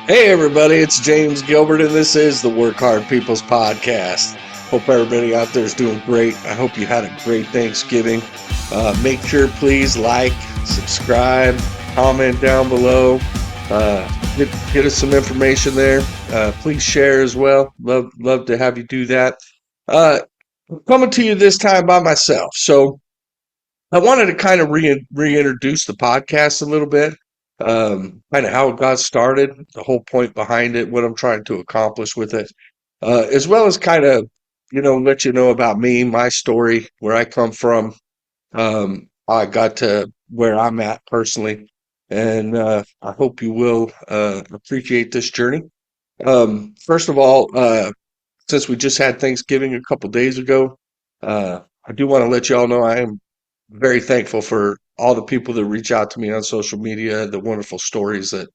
Hey, everybody, it's James Gilbert, and this is the Work Hard People's Podcast. Hope everybody out there is doing great. I hope you had a great Thanksgiving. Make sure, please, like, subscribe, comment down below. Get us some information there. Please share as well. Love to have you do that. I'm coming to you this time by myself. So, I wanted to kind of reintroduce the podcast a little bit, kind of how it got started, the whole point behind it, what I'm trying to accomplish with it, as well as kind of, let you know about me, my story, where I come from, how I got to where I'm at personally, and I hope you will appreciate this journey. First of all, since we just had Thanksgiving a couple days ago, I do want to let you all know I am very thankful for all the people that reach out to me on social media, the wonderful stories that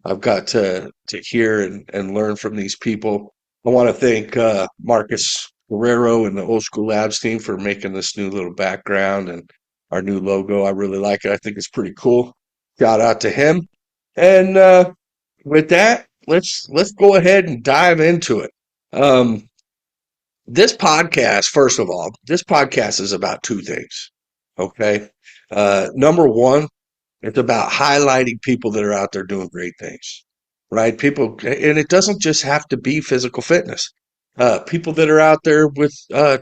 I've got to hear and learn from these people. I want to thank Marcus Guerrero and the Old School Labs team for making this new little background and our new logo. I really like it. I think it's pretty cool. Shout out to him. And with that, let's go ahead and dive into it. Um, this podcast, first of all, this podcast is about two things. Okay. Number one, it's about highlighting people that are out there doing great things, right? People, and it doesn't just have to be physical fitness. People that are out there with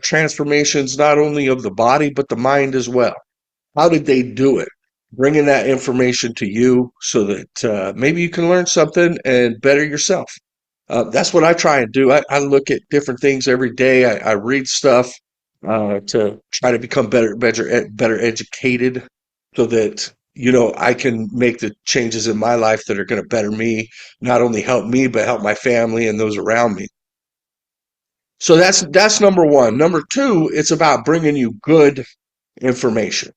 transformations, not only of the body, but the mind as well. How did they do it? Bringing that information to you so that maybe you can learn something and better yourself. That's what I try and do. I look at different things every day. I read stuff to try to become better educated, so that I can make the changes in my life that are going to better me, not only help me but help my family and those around me. So that's number one. Number two, it's about bringing you good information.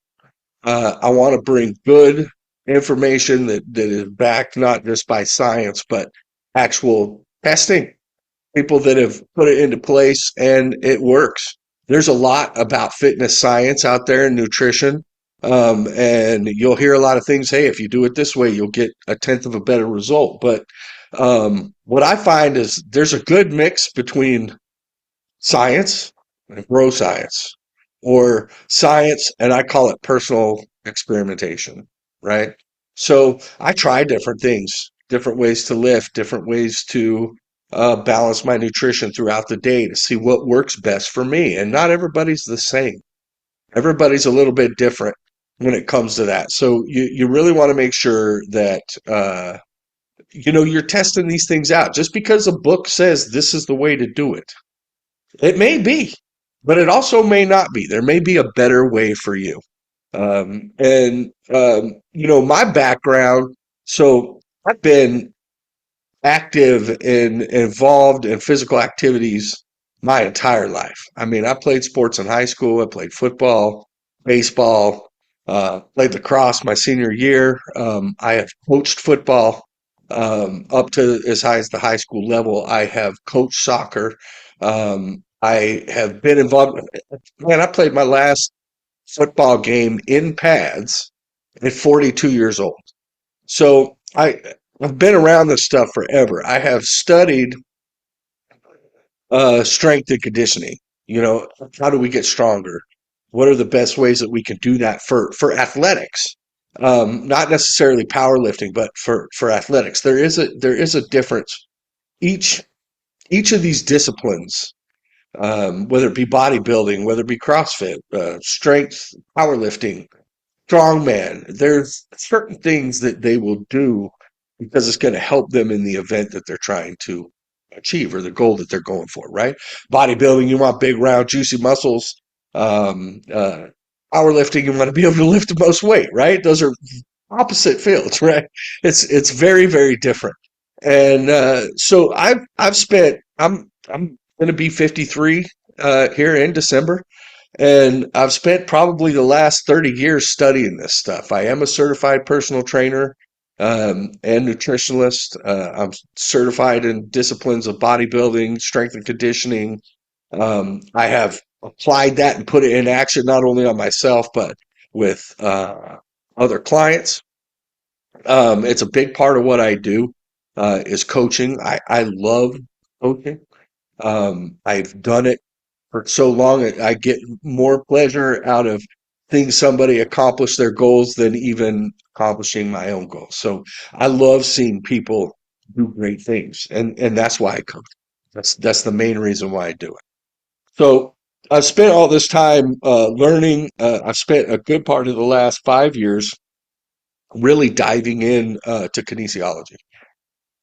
I want to bring good information that is backed not just by science, but actual testing. People that have put it into place and it works. There's a lot about fitness science out there and nutrition. And you'll hear a lot of things. Hey, if you do it this way, you'll get a tenth of a better result. But what I find is there's a good mix between science and bro science, or science, and I call it personal experimentation, right? So I try different things, different ways to lift, different ways to balance my nutrition throughout the day to see what works best for me. And not everybody's the same. Everybody's a little bit different when it comes to that. So you really want to make sure that you're testing these things out. Just because a book says this is the way to do it, it may be, but it also may not be. There may be a better way for you. My background, so I've been active and involved in physical activities my entire life. I mean, I played sports in high school. I played football, baseball, played lacrosse my senior year. I have coached football up to as high as the high school level. I have coached soccer. I have been involved. Man, I played my last football game in pads at 42 years old. So I've been around this stuff forever. I have studied strength and conditioning. How do we get stronger? What are the best ways that we can do that for athletics? Not necessarily powerlifting, but for athletics, there is a difference. Each each of these disciplines, whether it be bodybuilding, whether it be CrossFit, strength, powerlifting, strongman, there's certain things that they will do because it's going to help them in the event that they're trying to achieve, or the goal that they're going for, right? Bodybuilding, you want big, round, juicy muscles. Um, uh, Powerlifting, you want to be able to lift the most weight, right? Those are opposite fields, right? It's very, very different. And so I'm going to be 53 here in December. And I've spent probably the last 30 years studying this stuff. I am a certified personal trainer and nutritionalist. I'm certified in disciplines of bodybuilding, strength and conditioning. I have applied that and put it in action, not only on myself, but with other clients. It's a big part of what I do. is coaching. I love coaching. I've done it for so long. I get more pleasure out of seeing somebody accomplish their goals than even accomplishing my own goals. So I love seeing people do great things, and that's why I coach. That's the main reason why I do it. So I've spent all this time learning. I've spent a good part of the last 5 years really diving in to kinesiology.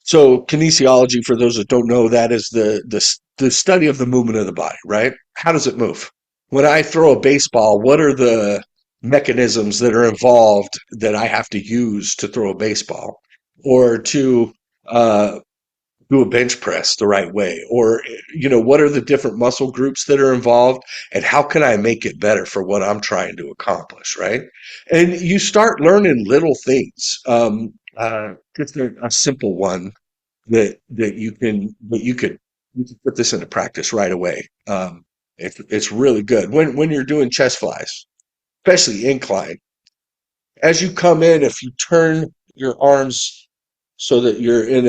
So kinesiology, for those that don't know, that is the study of the movement of the body, right? How does it move? When I throw a baseball, what are the mechanisms that are involved that I have to use to throw a baseball, or to uh, do a bench press the right way, or what are the different muscle groups that are involved, and how can I make it better for what I'm trying to accomplish, right? And you start learning little things. Just a simple one that you can put this into practice right away. It's really good when you're doing chest flies, especially incline. As you come in, if you turn your arms so that you're in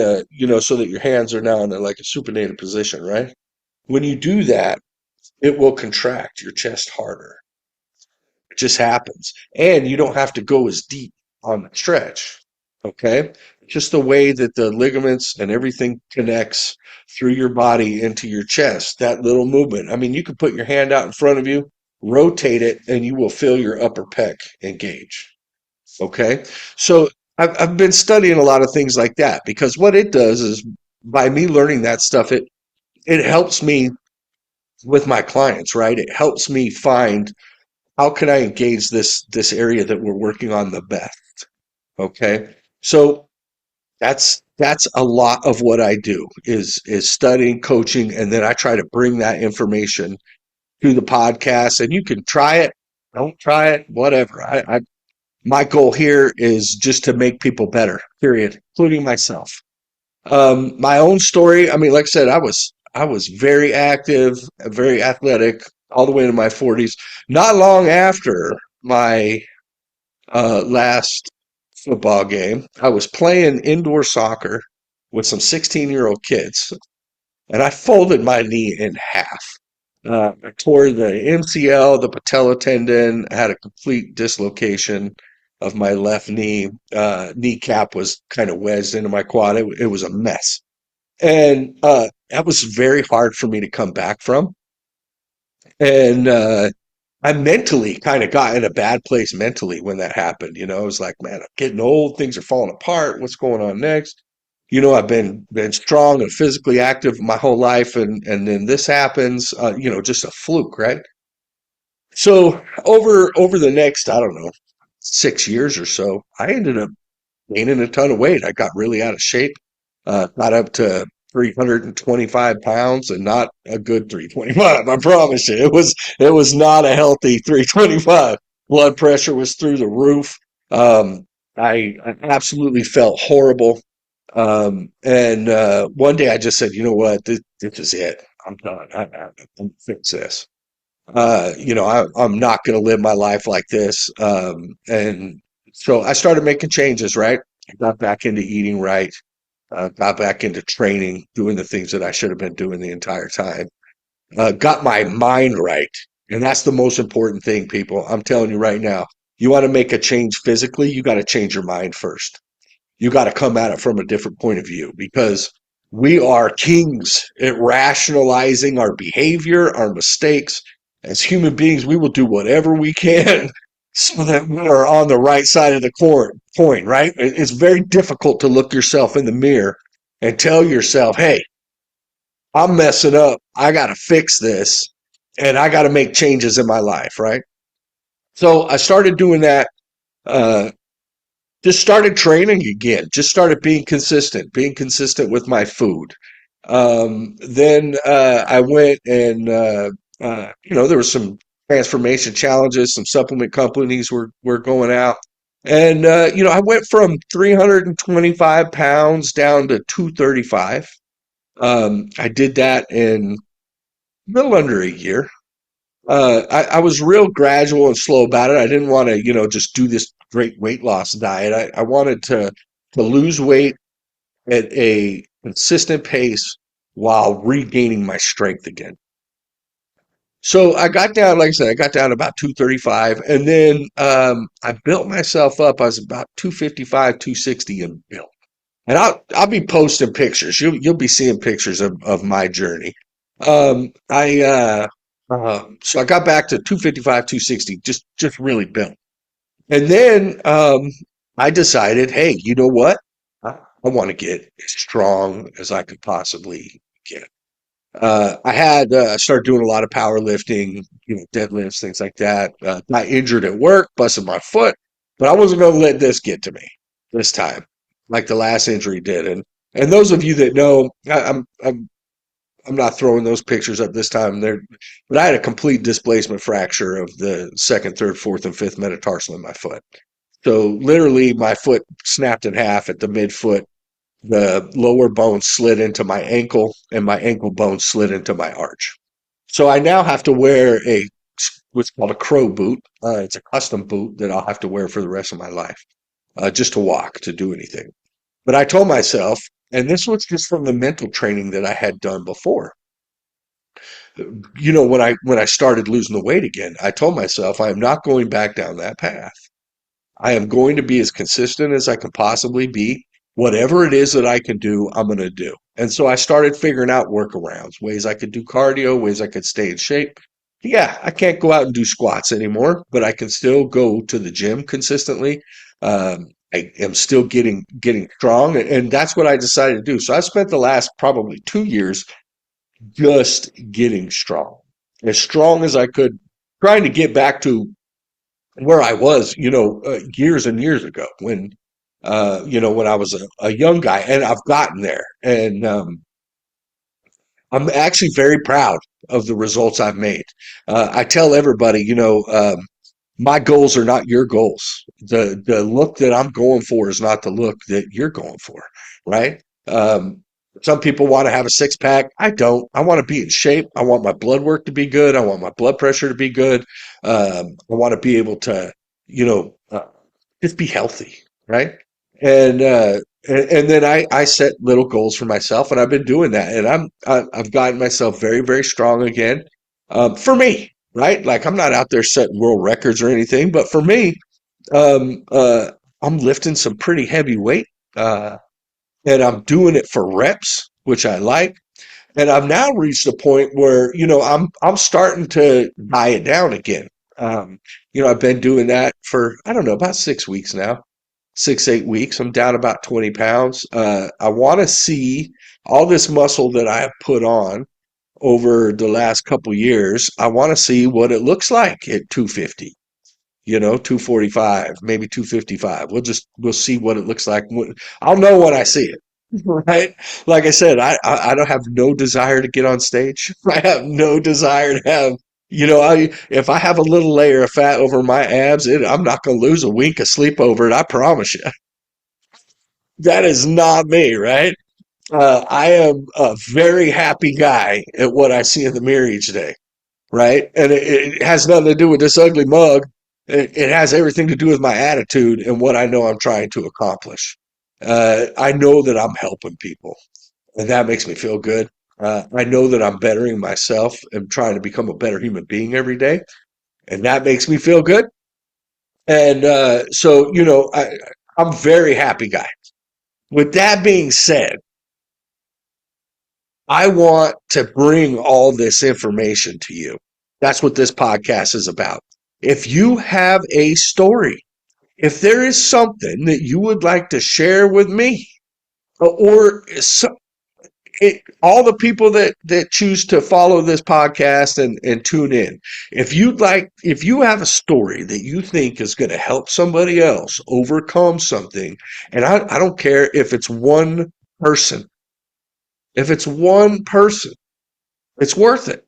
so that your hands are now in like a supinated position, right? When you do that, it will contract your chest harder. It just happens. And you don't have to go as deep on the stretch. Okay? Just the way that the ligaments and everything connects through your body into your chest, that little movement. I mean, you can put your hand out in front of you, rotate it, and you will feel your upper pec engage. Okay? So I've been studying a lot of things like that, because what it does is, by me learning that stuff, it helps me with my clients, right? It helps me find, how can I engage this area that we're working on the best? Okay. So that's a lot of what I do is studying, coaching, and then I try to bring that information to the podcast. And you can try it, don't try it, whatever. My goal here is just to make people better, period, including myself. My own story, I mean, like I said, I was very active, very athletic all the way into my 40s. Not long after my last football game, I was playing indoor soccer with some 16-year-old kids, and I folded my knee in half. I tore the MCL, the patella tendon, I had a complete dislocation of my left knee. Kneecap was kind of wedged into my quad. It was a mess. And that was very hard for me to come back from. And I mentally kind of got in a bad place mentally when that happened. I was like, man, I'm getting old. Things are falling apart. What's going on next? I've been strong and physically active my whole life, and then this happens. Just a fluke, right? So over the next, I don't know, 6 years or so, I ended up gaining a ton of weight. I got really out of shape. Got up to 325 pounds, and not a good 325. I promise you, it was not a healthy 325. Blood pressure was through the roof. Um, I absolutely felt horrible. And one day I just said, you know what, this is it. I'm done. I'm gonna fix this. I'm not going to live my life like this. And so I started making changes, right? I got back into eating right, got back into training, doing the things that I should have been doing the entire time. Got my mind right. And that's the most important thing, people. I'm telling you right now, you want to make a change physically, you got to change your mind first. You got to come at it from a different point of view, because we are kings at rationalizing our behavior, our mistakes. As human beings, we will do whatever we can so that we are on the right side of the coin, right? It's very difficult to look yourself in the mirror and tell yourself, hey, I'm messing up. I got to fix this, and I got to make changes in my life, right? So I started doing that. Uh, just started training again, just started being consistent with my food. Then I went and there was some transformation challenges. Some supplement companies were going out, and I went from 325 pounds down to 235. I did that in a little under a year. I was real gradual and slow about it. I didn't want to, just do this great weight loss diet. I wanted to lose weight at a consistent pace while regaining my strength again. So I got down, like I said, I got down to about 235, and then I built myself up. I was about 255, 260 and built. And I'll be posting pictures. You'll be seeing pictures of my journey. I so I got back to 255, 260, just really built. And then I decided, hey, you know what? I want to get as strong as I could possibly get. I had started doing a lot of powerlifting, deadlifts, things like that. Got injured at work, busted my foot, but I wasn't going to let this get to me this time, like the last injury did. And those of you that know, I'm not throwing those pictures up this time. There, but I had a complete displacement fracture of the second, third, fourth, and fifth metatarsal in my foot. So literally, my foot snapped in half at the midfoot. The lower bone slid into my ankle, and my ankle bone slid into my arch. So I now have to wear what's called a crow boot. It's a custom boot that I'll have to wear for the rest of my life, just to walk, to do anything. But I told myself, and this was just from the mental training that I had done before. When I started losing the weight again, I told myself I am not going back down that path. I am going to be as consistent as I can possibly be. Whatever it is that I can do, I'm going to do. And so I started figuring out workarounds, ways I could do cardio, ways I could stay in shape. Yeah, I can't go out and do squats anymore, but I can still go to the gym consistently. I am still getting strong, and that's what I decided to do. So I spent the last probably 2 years just getting as strong as I could, trying to get back to where I was, years and years ago when I was a young guy, and I've gotten there. And I'm actually very proud of the results I've made. I tell everybody, my goals are not your goals. The look that I'm going for is not the look that you're going for, right? Some people want to have a six pack. I don't. I want to be in shape. I want my blood work to be good. I want my blood pressure to be good. I want to be able to, just be healthy, right? And and then I set little goals for myself, and I've been doing that, and I've gotten myself very, very strong again. For me, right? Like, I'm not out there setting world records or anything, but for me, um, uh, I'm lifting some pretty heavy weight, uh, and I'm doing it for reps, which I like. And I've now reached a point where, I'm starting to diet down again. Um, I've been doing that for, I don't know, about 6 weeks now, 6, 8 weeks. I'm down about 20 pounds. I want to see all this muscle that I have put on over the last couple years. I want to see what it looks like at 250, 245, maybe 255. We'll see what it looks like. I'll know when I see it. Right? Like I said, I don't have no desire to get on stage. I have no desire to have, if I have a little layer of fat over my abs, I'm not going to lose a wink of sleep over it. I promise you. That is not me, right? I am a very happy guy at what I see in the mirror each day, right? And it has nothing to do with this ugly mug. It has everything to do with my attitude and what I know I'm trying to accomplish. I know that I'm helping people, and that makes me feel good. I know that I'm bettering myself and trying to become a better human being every day, and that makes me feel good. And so, I'm a very happy guy. With that being said, I want to bring all this information to you. That's what this podcast is about. If you have a story, if there is something that you would like to share with me, or all the people that choose to follow this podcast and tune in, if you have a story that you think is going to help somebody else overcome something, and I don't care if it's one person, if it's one person, it's worth it.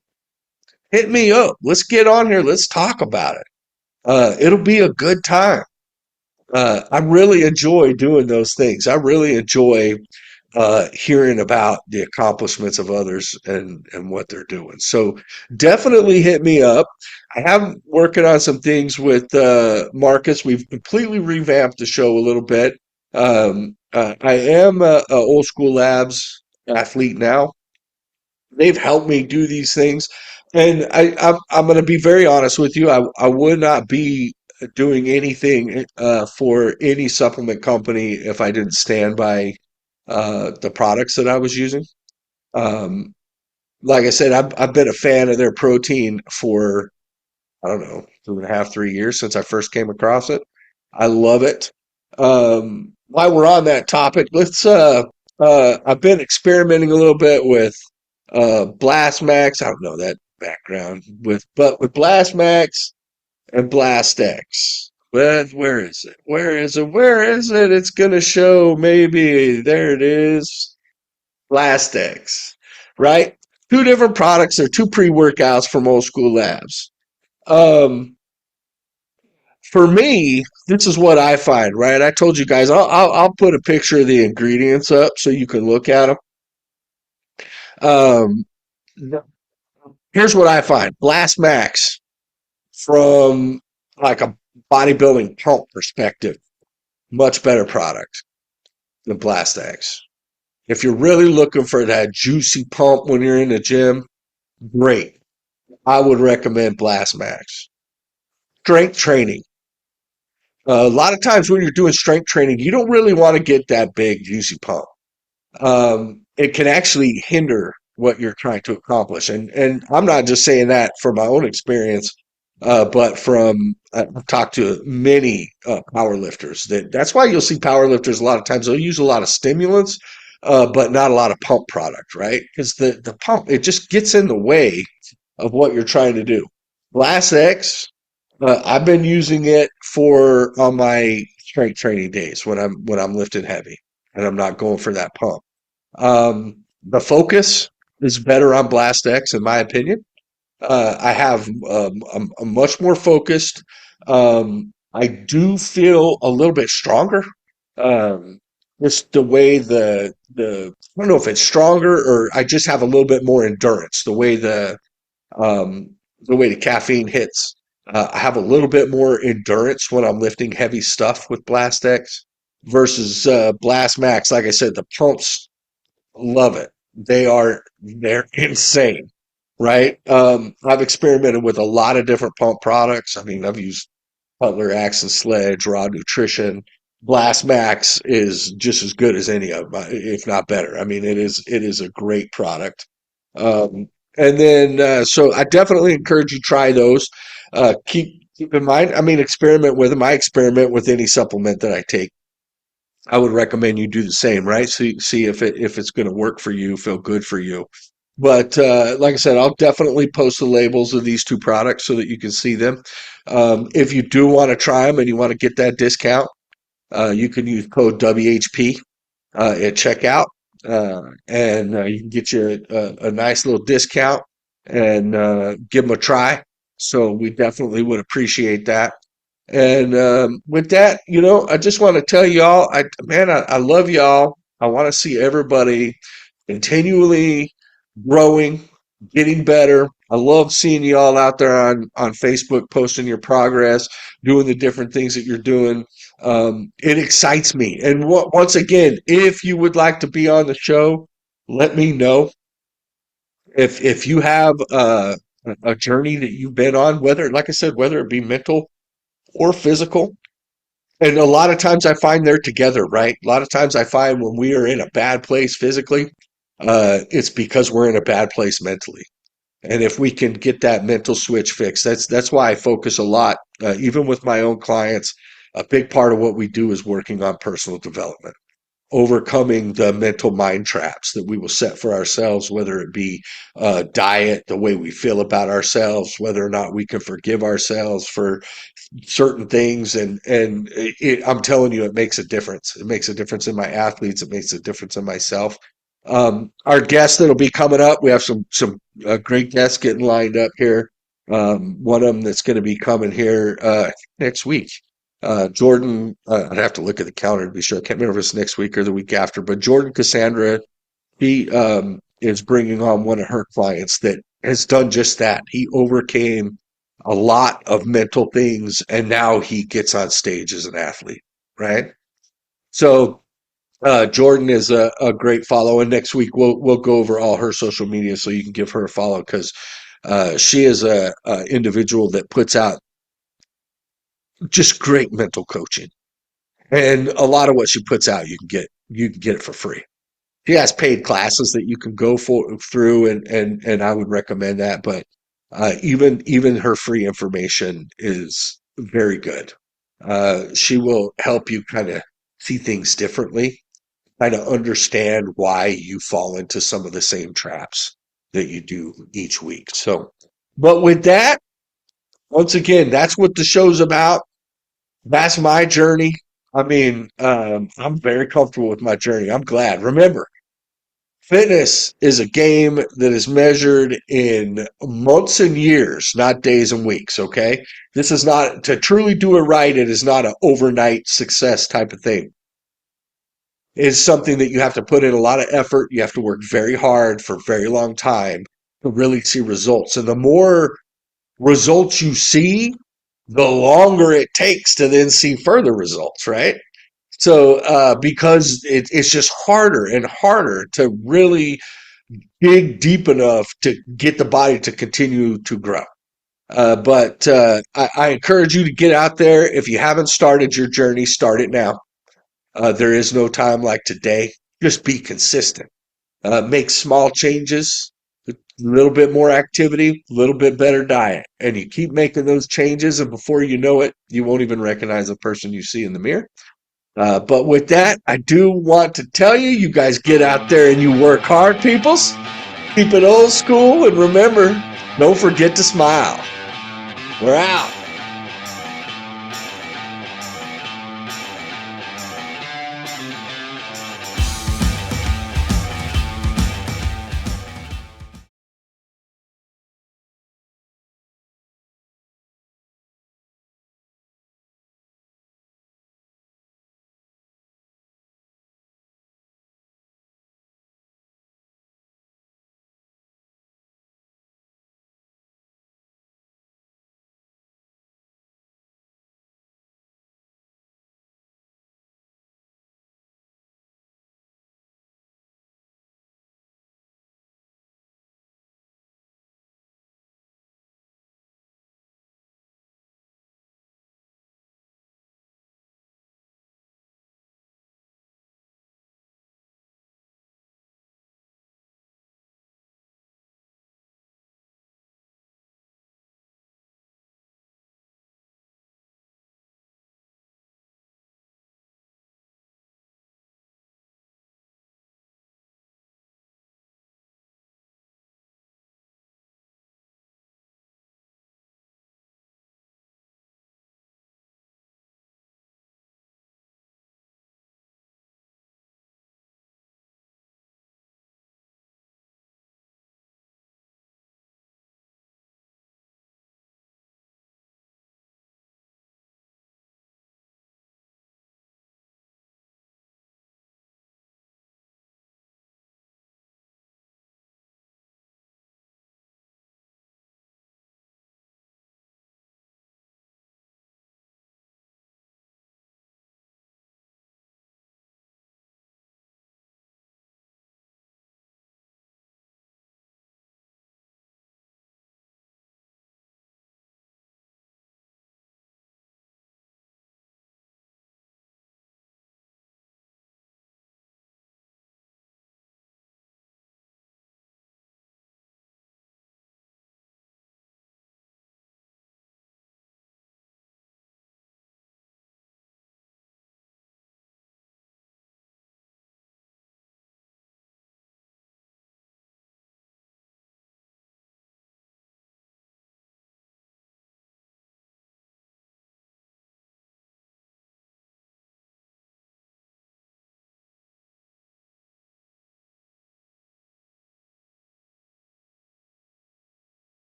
Hit me up. Let's get on here. Let's talk about it. It'll be a good time. I really enjoy doing those things. I really enjoy hearing about the accomplishments of others and what they're doing. So definitely hit me up. I am working on some things with Marcus. We've completely revamped the show a little bit. I am a old school labs athlete now. They've helped me do these things, and I'm going to be very honest with you. I would not be doing anything for any supplement company if I didn't stand by the products that I was using. Um, like I said, I've been a fan of their protein for, I don't know, 2.5, 3 years since I first came across it. I love it. While we're on that topic, I've been experimenting a little bit with Blast Max. I don't know that background with Blast Max and Blast X. But where is it? Where is it? Where is it? It's gonna show maybe there it is. Blast X, right? Two different products. They're two pre-workouts from Old School Labs. Um, for me, this is what I find, right? I told you guys I'll put a picture of the ingredients up so you can look at them. Um, here's what I find: Blast Max from like a bodybuilding pump perspective, much better product than Blast X. If you're really looking for that juicy pump when you're in the gym, great. I would recommend Blast Max. Strength training. A lot of times when you're doing strength training, you don't really want to get that big juicy pump. It can actually hinder what you're trying to accomplish. And I'm not just saying that from my own experience, but from I've talked to many power lifters. That's why you'll see power lifters a lot of times they'll use a lot of stimulants, but not a lot of pump product, right? Because the pump it just gets in the way of what you're trying to do. Glass X, I've been using it for on my strength training days when I'm lifting heavy and I'm not going for that pump. The focus is better on Blast X, in my opinion. I have a much more focused. I do feel a little bit stronger. Um, just the way I don't know if it's stronger or I just have a little bit more endurance. Um, the way the caffeine hits. I have a little bit more endurance when I'm lifting heavy stuff with Blast X versus Blast Max. Like I said, the pumps love it. They're insane, right? I've experimented with a lot of different pump products. I mean, I've used Cutler, Axe Sledge, Raw Nutrition. Blast Max is just as good as any of them, if not better. I mean, it is a great product. Um, and then so I definitely encourage you to try those. Keep in mind, I mean, experiment with them. I experiment with any supplement that I take. I would recommend you do the same, right? See if it's going to work for you, feel good for you. But like I said, I'll definitely post the labels of these two products so that you can see them. If you do want to try them and you want to get that discount, you can use code WHP at checkout, and you can get you a nice little discount and give them a try. So we definitely would appreciate that. And with that, I just want to tell y'all, I love y'all. I want to see everybody continually growing, getting better. I love seeing y'all out there on Facebook posting your progress, doing the different things that you're doing. It excites me. And once again, if you would like to be on the show, let me know. If you have a journey that you've been on, whether, like I said, whether it be mental or physical, and a lot of times I find they're together, right? A lot of times I find when we are in a bad place physically, it's because we're in a bad place mentally. And if we can get that mental switch fixed, that's why I focus a lot, even with my own clients. A big part of what we do is working on personal development, overcoming the mental mind traps that we will set for ourselves, whether it be diet, the way we feel about ourselves, whether or not we can forgive ourselves for certain things, I'm telling you, it makes a difference. It makes a difference in my athletes. It makes a difference in myself. Our guest that'll be coming up, we have some great guests getting lined up here. One of them that's going to be coming here next week. Jordan, I'd have to look at the calendar to be sure. I can't remember if it's next week or the week after, but Jordan Cassandra, he is bringing on one of her clients that has done just that. He overcame a lot of mental things, and now he gets on stage as an athlete, right? So Jordan is a great follow, and next week we'll go over all her social media so you can give her a follow because she is a individual that puts out just great mental coaching, and a lot of what she puts out you can get it for free. She has paid classes that you can go through, and I would recommend that. But even her free information is very good. She will help you kind of see things differently, kind of understand why you fall into some of the same traps that you do each week. So, but with that, once again, that's what the show's about. That's my journey. I mean, I'm very comfortable with my journey. I'm glad. Remember, fitness is a game that is measured in months and years, not days and weeks. Okay. This is not to truly do it right. It is not an overnight success type of thing. Is something that you have to put in a lot of effort. You have to work very hard for a very long time to really see results. And the more results you see, the longer it takes to then see further results, right? So, because it's just harder and harder to really dig deep enough to get the body to continue to grow. But I encourage you to get out there. If you haven't started your journey, start it now. There is no time like today. Just be consistent. Make small changes, a little bit more activity, a little bit better diet. And you keep making those changes, and before you know it, you won't even recognize the person you see in the mirror. But with that, I do want to tell you, you guys get out there and you work hard, peoples. Keep it old school, and remember, don't forget to smile. We're out.